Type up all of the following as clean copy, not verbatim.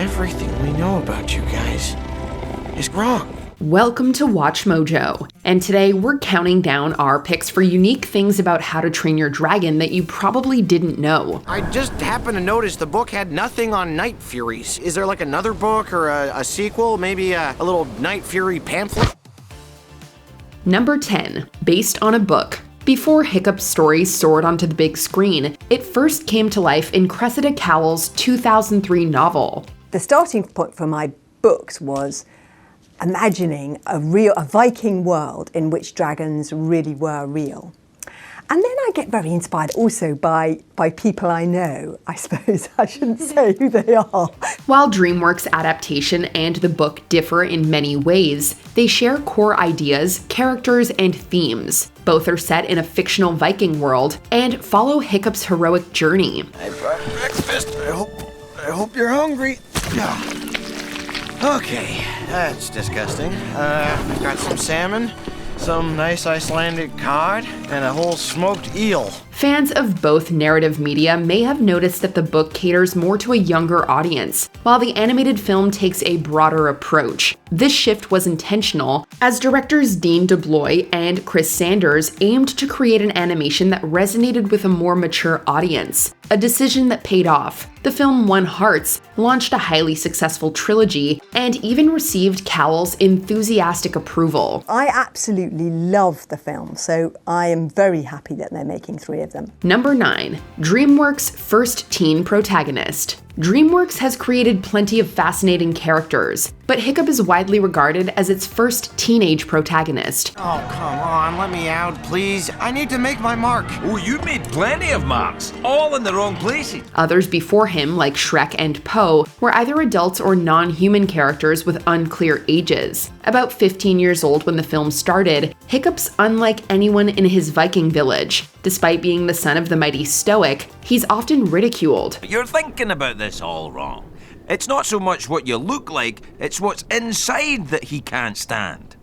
Everything we know about you guys is wrong. Welcome to Watch Mojo, and today we're counting down our picks for unique things about How to Train Your Dragon that you probably didn't know. I just happened to notice the book had nothing on Night Furies. Is there like another book or a sequel? Maybe a little Night Fury pamphlet? Number 10, based on a book. Before Hiccup's story soared onto the big screen, it first came to life in Cressida Cowell's 2003 novel. The starting point for my books was imagining a Viking world in which dragons really were real. And then I get very inspired also by people I know. I suppose I shouldn't say who they are. While DreamWorks' adaptation and the book differ in many ways, they share core ideas, characters, and themes. Both are set in a fictional Viking world and follow Hiccup's heroic journey. I brought breakfast. I hope you're hungry. Okay, that's disgusting. I've got some salmon, some nice Icelandic cod, and a whole smoked eel. Fans of both narrative media may have noticed that the book caters more to a younger audience, while the animated film takes a broader approach. This shift was intentional, as directors Dean DeBlois and Chris Sanders aimed to create an animation that resonated with a more mature audience, a decision that paid off. The film won hearts, launched a highly successful trilogy, and even received Cowell's enthusiastic approval. I absolutely love the film, so I am very happy that they're making 3 of them. Number 9, DreamWorks' first teen protagonist. DreamWorks has created plenty of fascinating characters, but Hiccup is widely regarded as its first teenage protagonist. Oh, come on, let me out, please. I need to make my mark. Oh, you made plenty of marks, all in the wrong places. Others before him, like Shrek and Poe, were either adults or non-human characters with unclear ages. About 15 years old when the film started, Hiccup's unlike anyone in his Viking village. Despite being the son of the mighty Stoic, he's often ridiculed. You're thinking about this all wrong. It's not so much what you look like, it's what's inside that he can't stand.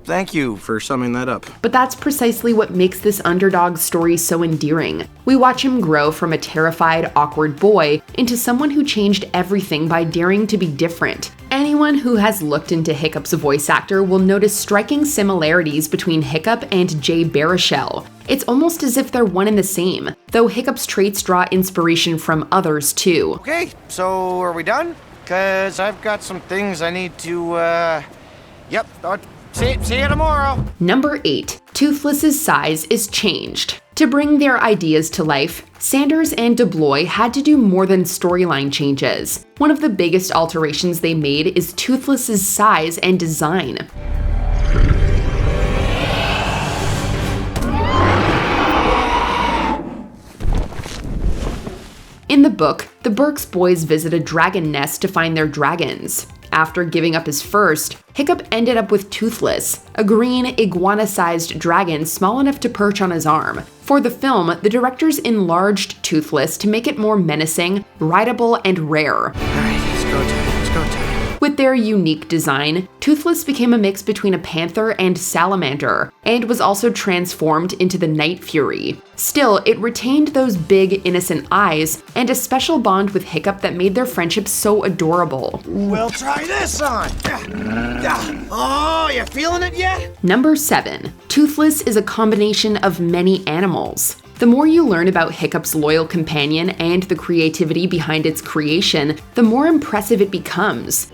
Thank you for summing that up. But that's precisely what makes this underdog story so endearing. We watch him grow from a terrified, awkward boy into someone who changed everything by daring to be different. Anyone who has looked into Hiccup's voice actor will notice striking similarities between Hiccup and Jay Baruchel. It's almost as if they're one and the same, though Hiccup's traits draw inspiration from others too. Okay, so are we done? 'Cause I've got some things I need to, See you tomorrow. Number 8, Toothless's size is changed. To bring their ideas to life, Sanders and DeBlois had to do more than storyline changes. One of the biggest alterations they made is Toothless's size and design. In the book, the Burks boys visit a dragon nest to find their dragons. After giving up his first, Hiccup ended up with Toothless, a green, iguana-sized dragon small enough to perch on his arm. For the film, the directors enlarged Toothless to make it more menacing, rideable, and rare. Alright, let's go time. With their unique design, Toothless became a mix between a panther and salamander, and was also transformed into the Night Fury. Still, it retained those big, innocent eyes, and a special bond with Hiccup that made their friendship so adorable. We'll try this on. Oh, you feeling it yet? Number 7. Toothless is a combination of many animals. The more you learn about Hiccup's loyal companion and the creativity behind its creation, the more impressive it becomes.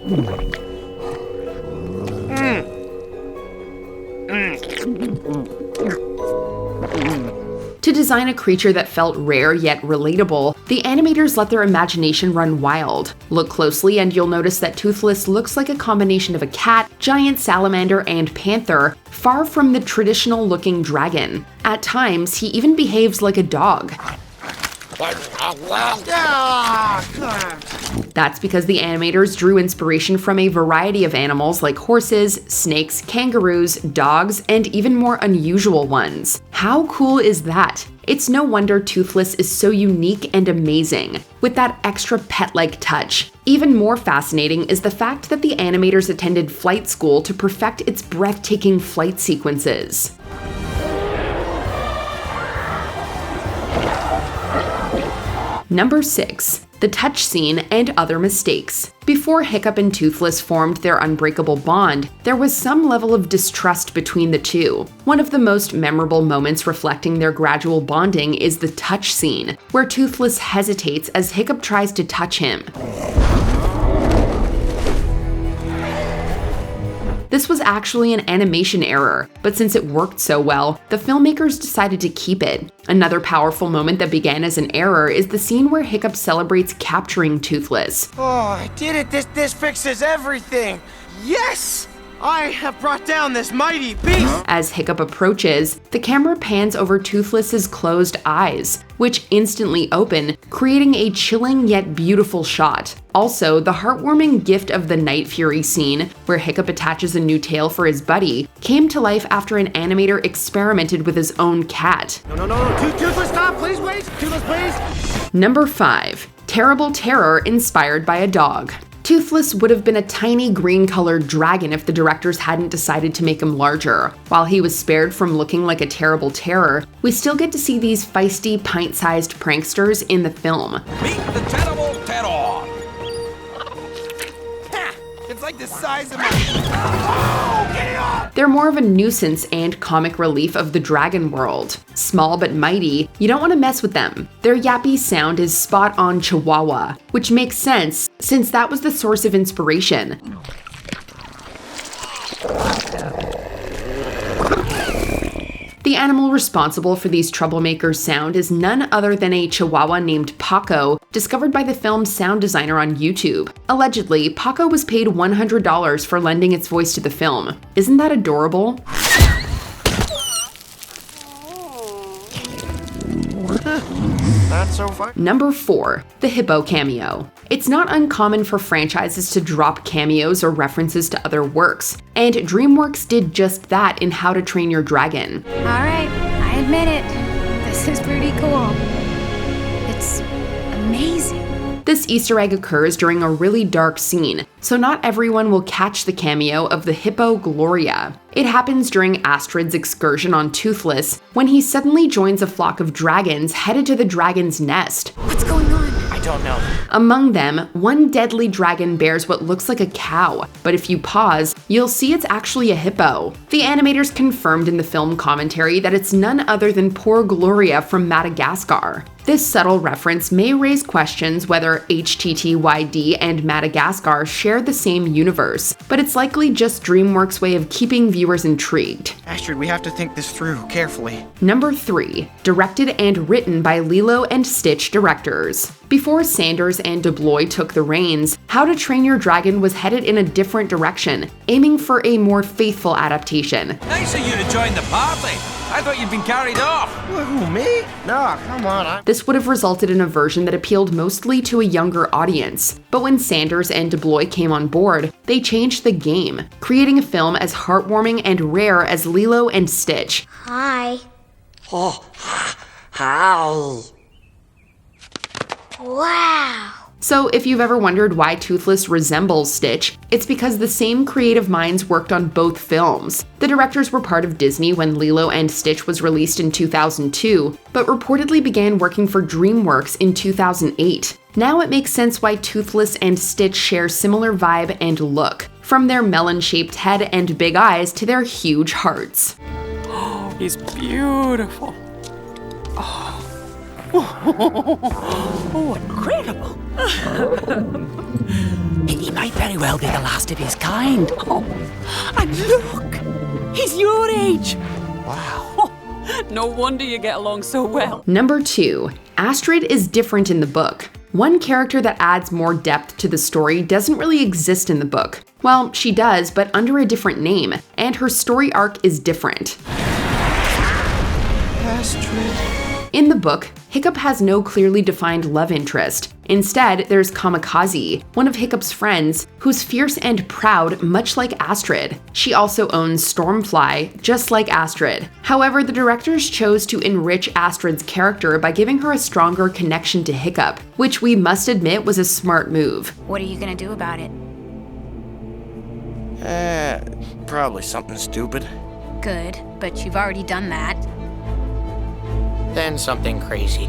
To design a creature that felt rare yet relatable, the animators let their imagination run wild. Look closely and you'll notice that Toothless looks like a combination of a cat, giant salamander, and panther, far from the traditional-looking dragon. At times, he even behaves like a dog. That's because the animators drew inspiration from a variety of animals like horses, snakes, kangaroos, dogs, and even more unusual ones. How cool is that? It's no wonder Toothless is so unique and amazing, with that extra pet-like touch. Even more fascinating is the fact that the animators attended flight school to perfect its breathtaking flight sequences. Number 6. the touch scene, and other mistakes. Before Hiccup and Toothless formed their unbreakable bond, there was some level of distrust between the two. One of the most memorable moments reflecting their gradual bonding is the touch scene, where Toothless hesitates as Hiccup tries to touch him. This was actually an animation error, but since it worked so well, the filmmakers decided to keep it. Another powerful moment that began as an error is the scene where Hiccup celebrates capturing Toothless. Oh, I did it! This fixes everything! Yes! I have brought down this mighty beast! As Hiccup approaches, the camera pans over Toothless's closed eyes, which instantly open, creating a chilling yet beautiful shot. Also, the heartwarming gift of the Night Fury scene, where Hiccup attaches a new tail for his buddy, came to life after an animator experimented with his own cat. No, Toothless, stop! Please wait! Toothless, please! Number 5. Terrible terror inspired by a dog. Toothless would have been a tiny green-colored dragon if the directors hadn't decided to make him larger. While he was spared from looking like a terrible terror, we still get to see these feisty, pint-sized pranksters in the film. Meet the terrible terror! It's like the size of my... Oh, get it off! They're more of a nuisance and comic relief of the dragon world. Small but mighty, you don't want to mess with them. Their yappy sound is spot on Chihuahua, which makes sense since that was the source of inspiration. The animal responsible for these troublemakers' sound is none other than a Chihuahua named Paco, discovered by the film's sound designer on YouTube. Allegedly, Paco was paid $100 for lending its voice to the film. Isn't that adorable? That's so fun. Number 4. The Hippo Cameo. It's not uncommon for franchises to drop cameos or references to other works, and DreamWorks did just that in How to Train Your Dragon. Alright, I admit it. This is pretty cool. It's amazing. This Easter egg occurs during a really dark scene, so not everyone will catch the cameo of the Hippo Gloria. It happens during Astrid's excursion on Toothless, when he suddenly joins a flock of dragons headed to the dragon's nest. What's going on? I don't know. Among them, one deadly dragon bears what looks like a cow, but if you pause, you'll see it's actually a hippo. The animators confirmed in the film commentary that it's none other than poor Gloria from Madagascar. This subtle reference may raise questions whether HOTYD and Madagascar share the same universe, but it's likely just DreamWorks' way of keeping viewers intrigued. Astrid, we have to think this through carefully. Number 3. Directed and written by Lilo and Stitch directors. Before Sanders and DeBlois took the reins, How to Train Your Dragon was headed in a different direction, aiming for a more faithful adaptation. Nice of you to join the party. I thought you'd been carried off. Who, me? No, come on. This would have resulted in a version that appealed mostly to a younger audience. But when Sanders and DeBlois came on board, they changed the game, creating a film as heartwarming and rare as Lilo and Stitch. Hi. Oh, hi. Wow. So if you've ever wondered why Toothless resembles Stitch, it's because the same creative minds worked on both films. The directors were part of Disney when Lilo and Stitch was released in 2002, but reportedly began working for DreamWorks in 2008. Now it makes sense why Toothless and Stitch share similar vibe and look, from their melon-shaped head and big eyes to their huge hearts. He's beautiful. Oh, incredible. He might very well be the last of his kind. Oh, and look, he's your age. Wow. No wonder you get along so well. Number 2. Astrid is different in the book. One character that adds more depth to the story doesn't really exist in the book. Well, she does, but under a different name, and her story arc is different. Astrid. In the book, Hiccup has no clearly defined love interest. Instead, there's Kamikaze, one of Hiccup's friends, who's fierce and proud, much like Astrid. She also owns Stormfly, just like Astrid. However, the directors chose to enrich Astrid's character by giving her a stronger connection to Hiccup, which we must admit was a smart move. What are you gonna do about it? Probably something stupid. Good, but you've already done that. Then something crazy.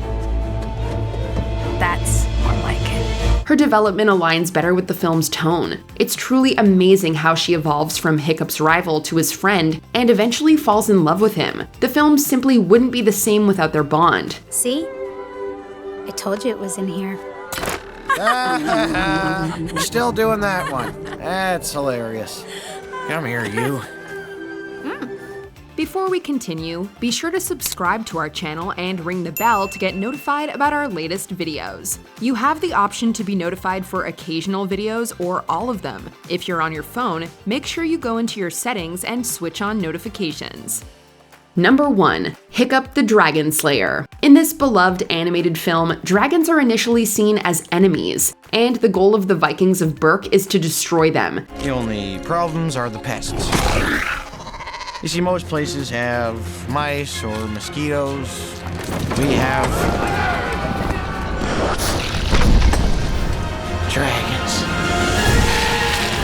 That's more like it. Her development aligns better with the film's tone. It's truly amazing how she evolves from Hiccup's rival to his friend and eventually falls in love with him. The film simply wouldn't be the same without their bond. See? I told you it was in here. Still doing that one. That's hilarious. Come here, you. Before we continue, be sure to subscribe to our channel and ring the bell to get notified about our latest videos. You have the option to be notified for occasional videos or all of them. If you're on your phone, make sure you go into your settings and switch on notifications. Number 1. Hiccup the Dragon Slayer. In this beloved animated film, dragons are initially seen as enemies, and the goal of the Vikings of Berk is to destroy them. The only problems are the pests. You see, most places have mice or mosquitoes. We have dragons.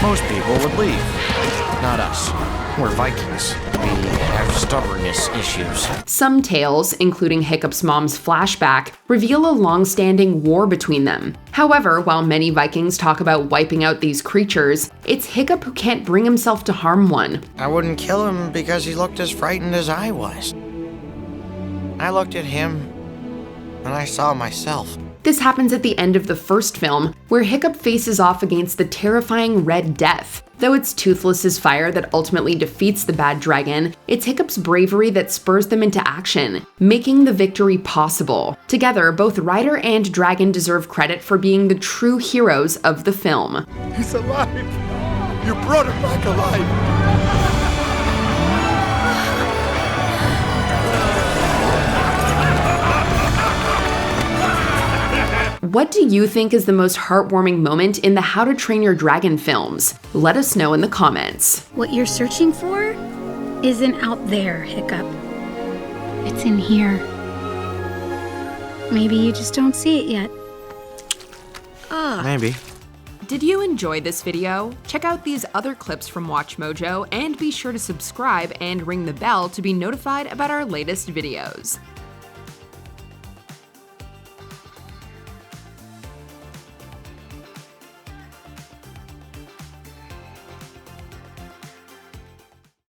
Most people would leave. Not us. We're Vikings. We have stubbornness issues. Some tales, including Hiccup's mom's flashback, reveal a long-standing war between them. However, while many Vikings talk about wiping out these creatures, it's Hiccup who can't bring himself to harm one. I wouldn't kill him because he looked as frightened as I was. I looked at him, and I saw myself. This happens at the end of the first film, where Hiccup faces off against the terrifying Red Death. Though it's Toothless's fire that ultimately defeats the bad dragon, it's Hiccup's bravery that spurs them into action, making the victory possible. Together, both rider and dragon deserve credit for being the true heroes of the film. He's alive! You brought him back alive! What do you think is the most heartwarming moment in the How to Train Your Dragon films? Let us know in the comments. What you're searching for isn't out there, Hiccup. It's in here. Maybe you just don't see it yet. Maybe. Did you enjoy this video? Check out these other clips from WatchMojo and be sure to subscribe and ring the bell to be notified about our latest videos.